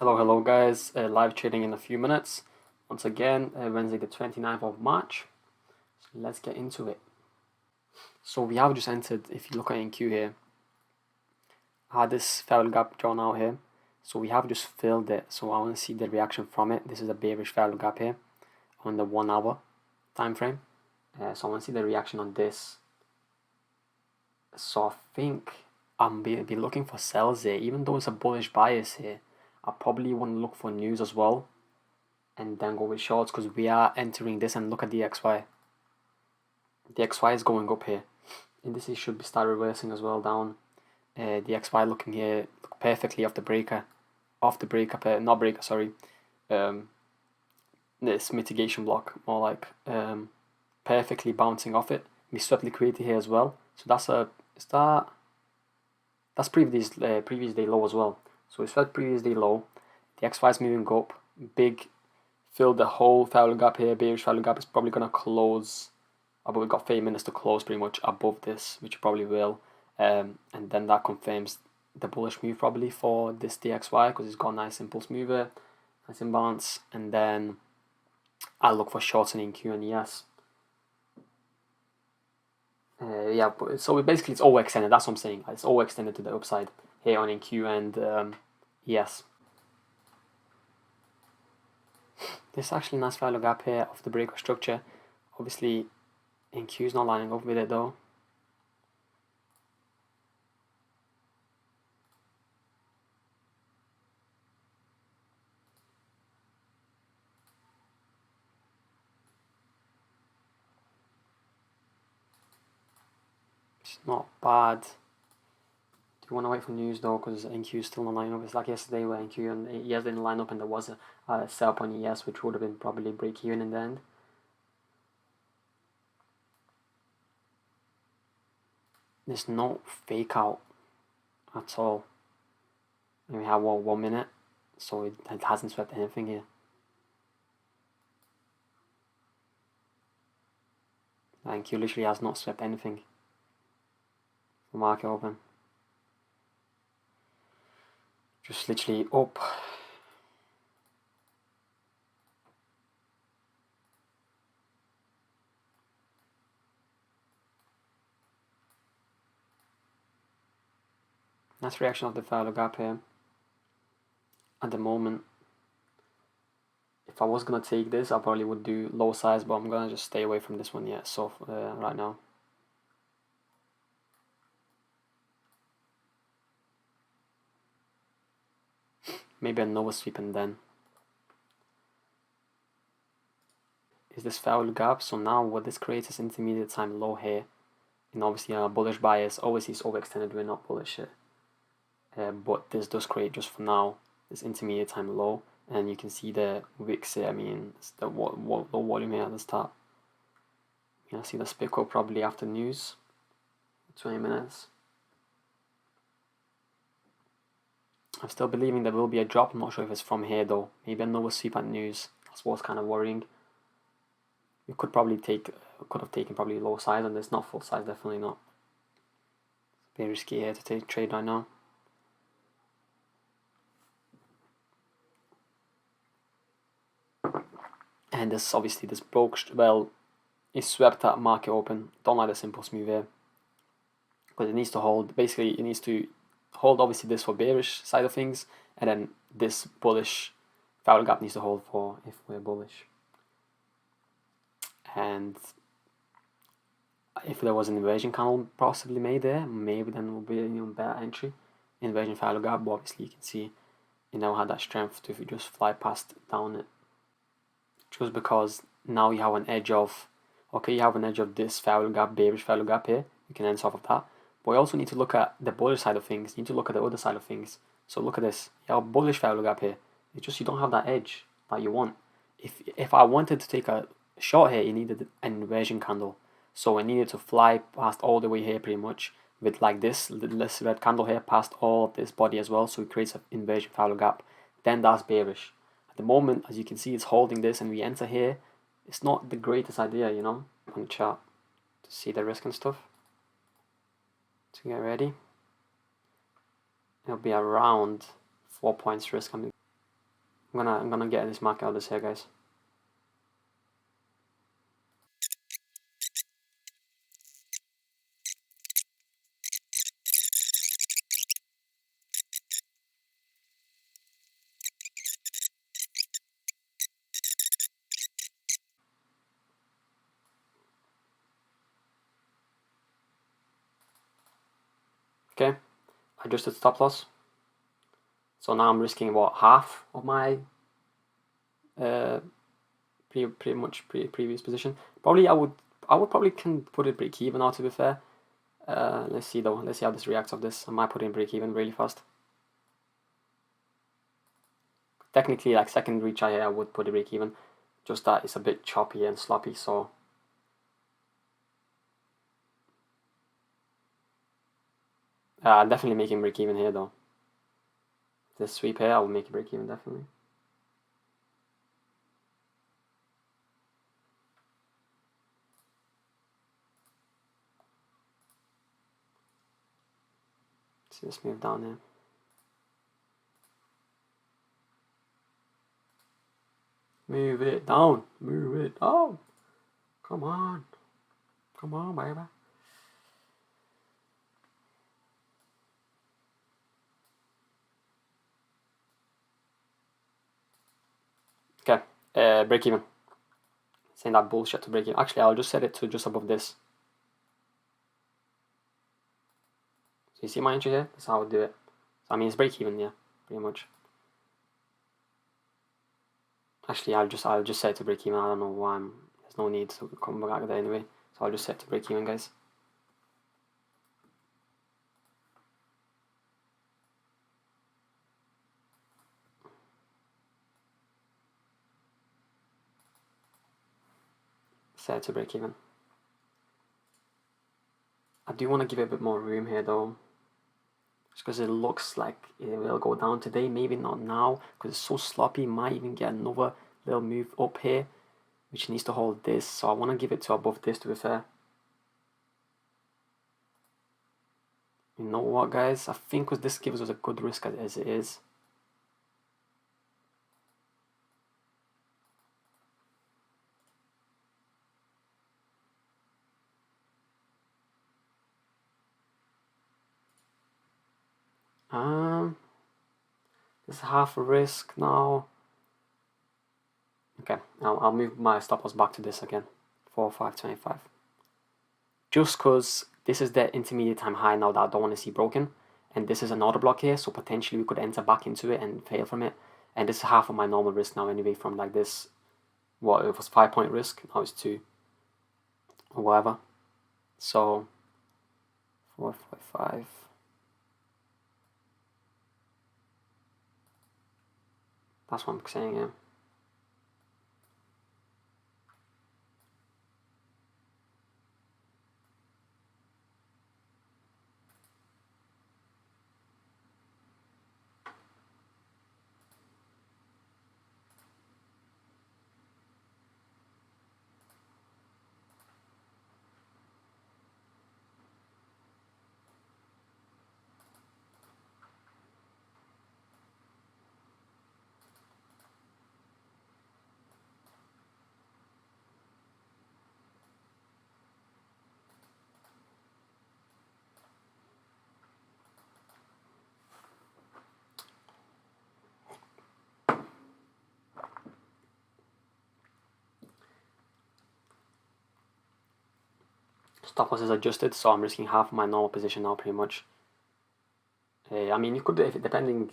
Hello guys, live trading in a few minutes. Once again, Wednesday the 29th of March. So let's get into it. So we have just entered, if you look at NQ here, I had this fair gap drawn out here. So we have just filled it. So I want to see the reaction from it. This is a bearish fair gap here on the 1 hour time frame. So I want to see the reaction on this. So I think I'm be looking for sells here, even though it's a bullish bias here. I probably want to look for news as well and then go with shorts because we are entering this. And look at the XY. The XY is going up here. Indices should start reversing as well down. The XY looking here look perfectly off the breaker. Not breaker, sorry. This mitigation block, more like perfectly bouncing off it. We swept liquidity here as well. So that's previous day low as well. So we swept previous day low. The XY is moving up. Big fill the whole value gap here. Bearish value gap is probably gonna close. But we've got 5 minutes to close pretty much above this, which probably will. And then that confirms the bullish move probably for this DXY because it's got a nice impulse mover, nice imbalance. And then I'll look for shorts in NQ and ES. Yeah, so basically it's overextended. That's what I'm saying. It's overextended to the upside here on NQ and ES. This actually nice value gap here of the breaker structure. Obviously, NQ is not lining up with it though. It's not bad. Do you want to wait for news though? Because NQ is still not lining up. It's like yesterday where NQ and ES didn't line up and there was a sell up on ES, which would have been probably break even in the end. There's no fake out at all. And we have 1 minute, so it hasn't swept anything here. NQ literally has not swept anything. The market open. Just literally up. Nice reaction of the value gap here. At the moment, if I was gonna take this, I probably would do low size, but I'm gonna just stay away from this one yet. So right now. Maybe a Nova sweep and then. Is this foul gap? So now what this creates is intermediate time low here. And obviously a bullish bias. Obviously it's overextended, we're not bullish here. But this does create just for now this intermediate time low. And you can see the wicks here. I mean, it's the low volume here at the start. You're gonna see the spick up probably after news. 20 minutes. I'm still believing there will be a drop. I'm not sure if it's from here though. Maybe a Nova sweep at news. That's what's kind of worrying. We could have taken probably low size on this, not full size, definitely not. It's very risky here to trade right now. And this obviously this broke, well, it swept at market open. Don't like the impulse move here. Because it needs to hold, basically it needs to hold obviously this for bearish side of things, and then this bullish value gap needs to hold for if we're bullish. And if there was an inversion candle possibly made there, maybe then it will be a better entry. Inversion value gap, but obviously you can see it now had that strength to just fly past down it. Just because now you have an edge of, okay, you have an edge of this value gap, bearish value gap here. You can end off of that. But you also need to look at the bullish side of things. You need to look at the other side of things. So look at this. You have a bullish value gap here. It's just you don't have that edge that you want. If I wanted to take a short here, you needed an inversion candle. So I needed to fly past all the way here pretty much with like this red candle here past all of this body as well. So it creates an inversion value gap. Then that's bearish. At the moment, as you can see, it's holding this and we enter here. It's not the greatest idea, you know, on the chart to see the risk and stuff. To get ready, it'll be around 4 points risk. I'm gonna get this market out of this here, guys. Okay, adjusted stop loss. So now I'm risking what, half of my previous position. Probably I would probably can put it break even now, to be fair. Let's see though. Let's see how this reacts of this. I might put in break even really fast. Technically, like second reach, I would put it break even. Just that it's a bit choppy and sloppy, so definitely making break even here though. This sweep here, I will make it break even definitely. See this move down here. Move it down. Move it down. Come on. Come on, baby. Okay. Break even. Saying that bullshit to break even. Actually, I'll just set it to just above this. So you see my entry here? That's how I would do it. So I mean, it's break even, yeah, pretty much. Actually, I'll just set it to break even. I don't know why there's no need to come back there anyway. So I'll just set it to break even, guys. Set it to break even. I do want to give it a bit more room here though. Just because it looks like it will go down today. Maybe not now because it's so sloppy. Might even get another little move up here, which needs to hold this. So I want to give it to above this, to be fair. You know what, guys? I think this gives us a good risk as it is. This is half a risk now. Okay, I'll move my stop loss back to this again. 4,525. Just because this is the intermediate time high now that I don't want to see broken. And this is another block here, so potentially we could enter back into it and fail from it. And this is half of my normal risk now anyway, from like this, what, it was 5-point risk, now it's 2 or whatever. So 455. That's what I'm saying, yeah. Stop loss is adjusted, so I'm risking half of my normal position now, pretty much. I mean, you could, if depending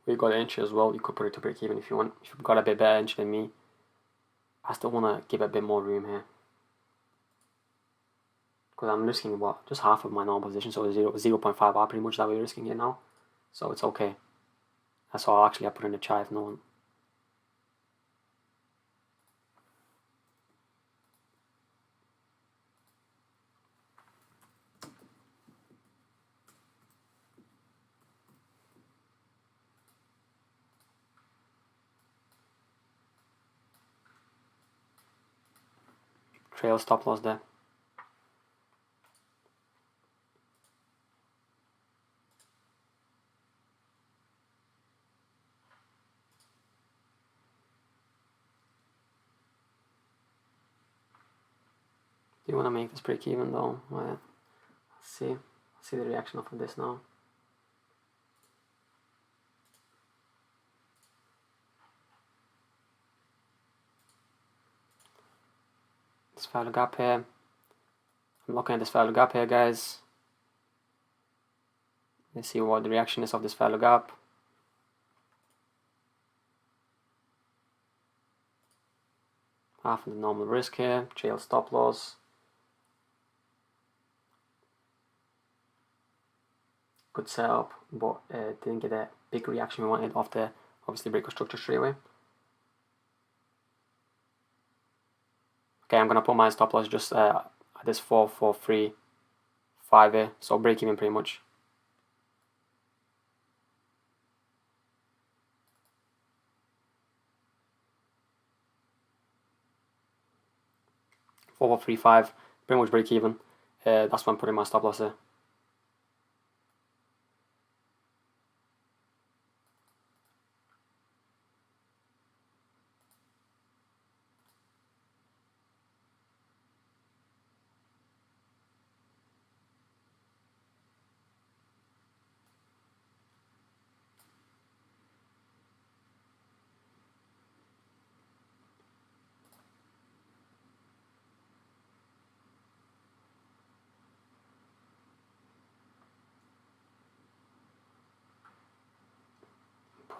where you got an entry as well, you could put it to break even if you want. If you've got a bit better entry than me, I still want to give it a bit more room here. Because I'm risking, what, just half of my normal position, so 0.5 are pretty much that we're risking here now. So it's okay. That's all actually I put in the chart if no one. Trail stop loss there. Do you want to make this break even though? Well, let's see the reaction of this now. This value gap here. I'm looking at this value gap here, guys. Let's see what the reaction is of this value gap. Half of the normal risk here, trail stop loss. Good setup, but didn't get a big reaction we wanted off the obviously breaker structure straight away. Okay, I'm gonna put my stop loss just at this 443.5 here, so break even pretty much. $4.35, pretty much break even. That's why I'm putting my stop loss there.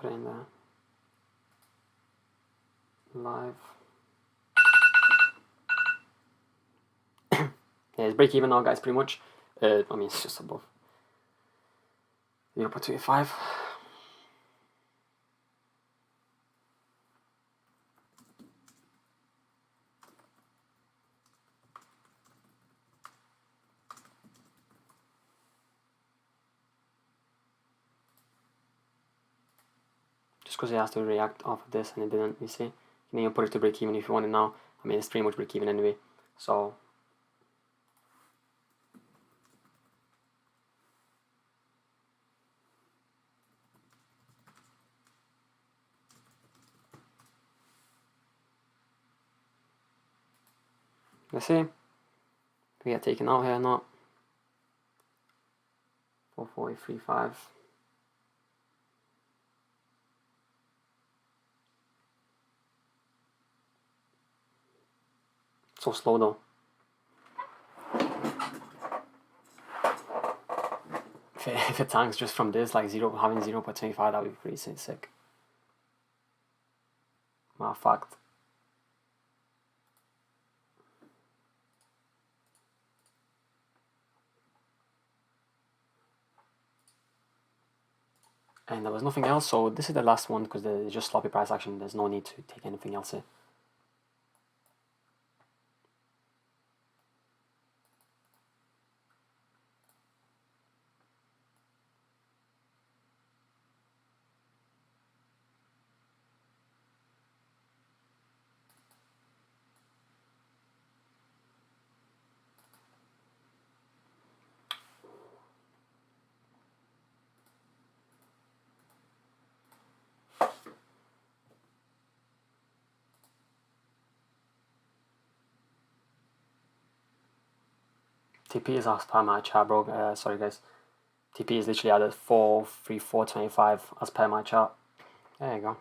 Put it in there. Live. Yeah, it's break even now, guys, pretty much. I mean, it's just above 0.25. Just because it has to react off of this and it didn't, you see. You can even put it to break even if you want it now. I mean, it's pretty much break even anyway. So let's see. We get taken out here or not. 440.35. So slow though. If it tanks just from this, like having 0.25, that would be pretty sick. Matter of fact. And there was nothing else, so this is the last one because there's just sloppy price action. There's no need to take anything else here. TP is as per my chart, bro. Sorry guys. TP is literally at 434.25 as per my chart. There you go.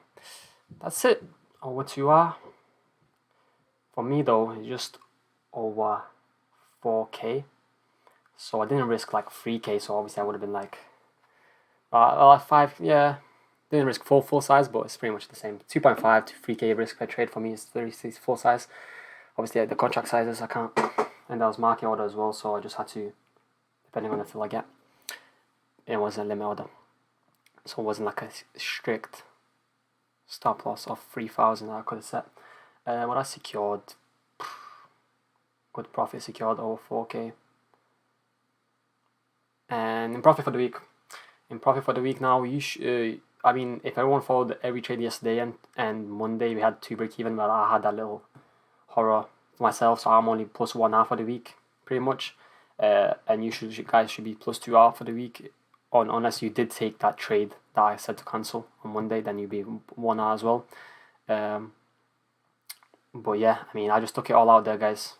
That's it. Over to for me though, it's just over 4k. So I didn't risk like 3k, so obviously I would have been like 5, yeah. Didn't risk full size, but it's pretty much the same. 2.5 to 3k risk per trade for me is 36 full size. Obviously the contract sizes I can't, and that was market order as well, so I just had to, depending on the fill I get. It wasn't a limit order, so it wasn't like a strict stop loss of 3,000 that I could have set. What I secured, good profit secured over 4k. And in profit for the week, now, I mean, if everyone followed every trade yesterday and Monday we had 2 break even, well, I had that little horror for myself, so I'm only plus 1.5 for the week, pretty much. And you guys should be plus 2.5 for the week, unless you did take that trade that I said to cancel on Monday, then you'd be 1 as well. But yeah, I mean, I just took it all out there, guys.